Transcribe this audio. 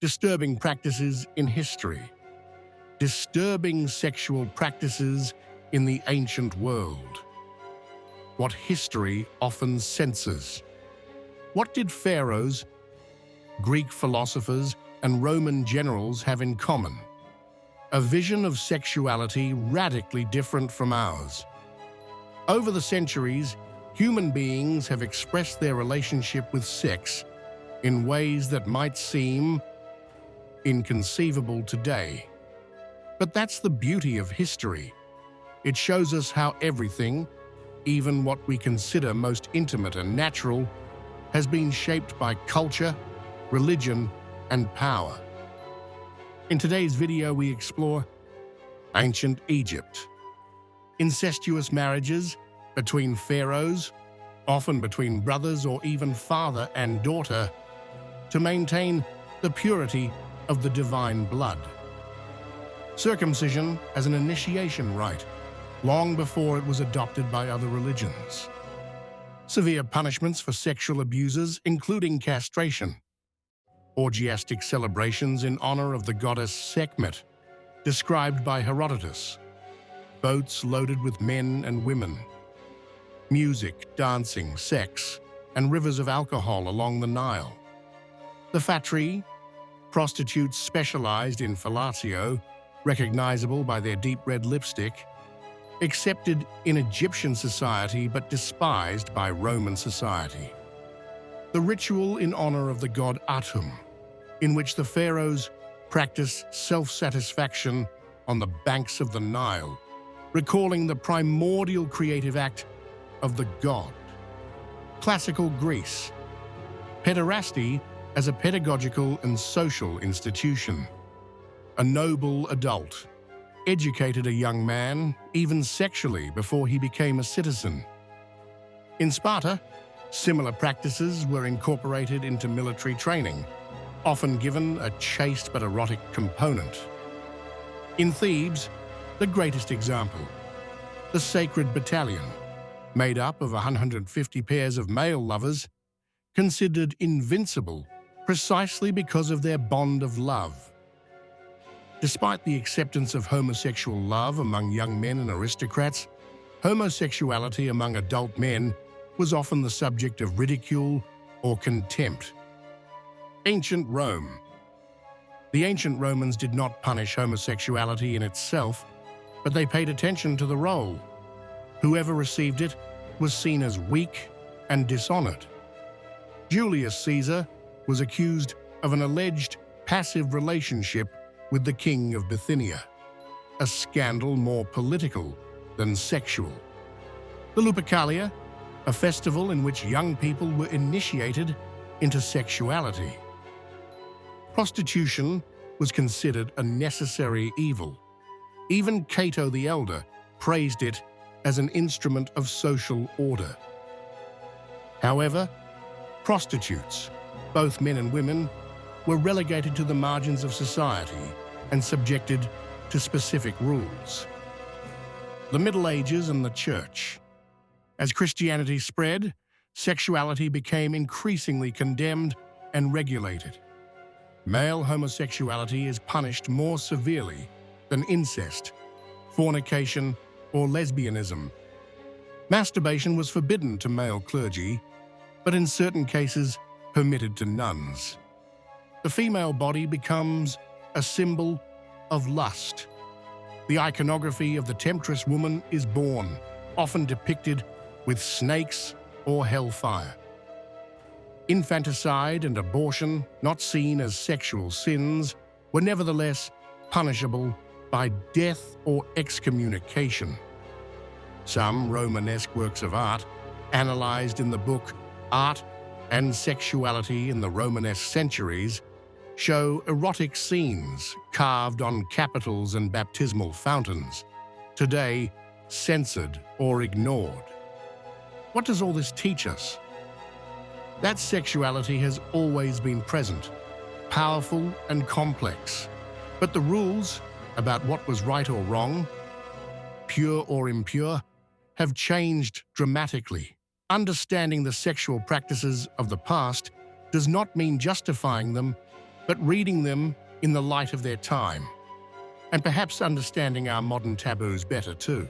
Disturbing practices in history. Disturbing sexual practices in the ancient world. What history often censors. What did pharaohs, Greek philosophers, and Roman generals have in common? A vision of sexuality radically different from ours. Over the centuries, human beings have expressed their relationship with sex in ways that might seem inconceivable today. But that's the beauty of history. It shows us how everything, even what we consider most intimate and natural, has been shaped by culture, religion, and power. In today's video, we explore ancient Egypt. Incestuous marriages between pharaohs, often between brothers or even father and daughter, to maintain the purity of the divine blood. Circumcision as an initiation rite, long before it was adopted by other religions. Severe punishments for sexual abusers, including castration. Orgiastic celebrations in honor of the goddess Sekhmet, described by Herodotus. Boats loaded with men and women. Music, dancing, sex, and rivers of alcohol along the Nile. The fatri, prostitutes specialized in fellatio, recognizable by their deep red lipstick, accepted in Egyptian society but despised by Roman society. The ritual in honor of the god Atum, in which the pharaohs practiced self-satisfaction on the banks of the Nile, recalling the primordial creative act of the god. Classical Greece. Pederasty as a pedagogical and social institution. A noble adult educated a young man, even sexually, before he became a citizen. In Sparta, similar practices were incorporated into military training, often given a chaste but erotic component. In Thebes, the greatest example, the Sacred Battalion, made up of 150 pairs of male lovers, considered invincible precisely because of their bond of love. Despite the acceptance of homosexual love among young men and aristocrats, homosexuality among adult men was often the subject of ridicule or contempt. Ancient Rome. The ancient Romans did not punish homosexuality in itself, but they paid attention to the role. Whoever received it was seen as weak and dishonored. Julius Caesar was accused of an alleged passive relationship with the king of Bithynia, a scandal more political than sexual. The Lupercalia, a festival in which young people were initiated into sexuality. Prostitution was considered a necessary evil. Even Cato the Elder praised it as an instrument of social order. However, prostitutes, both men and women, were relegated to the margins of society and subjected to specific rules. The Middle Ages and the Church. As Christianity spread, sexuality became increasingly condemned and regulated. Male homosexuality is punished more severely than incest, fornication, or lesbianism. Masturbation was forbidden to male clergy, but in certain cases permitted to nuns. The female body becomes a symbol of lust. The iconography of the temptress woman is born, often depicted with snakes or hellfire. Infanticide and abortion, not seen as sexual sins, were nevertheless punishable by death or excommunication. Some Romanesque works of art, analyzed in the book Art and Sexuality in the Romanesque Centuries, show erotic scenes carved on capitals and baptismal fountains, today censored or ignored. What does all this teach us? That sexuality has always been present, powerful and complex, but the rules about what was right or wrong, pure or impure, have changed dramatically. Understanding the sexual practices of the past does not mean justifying them but reading them in the light of their time, and perhaps understanding our modern taboos better too.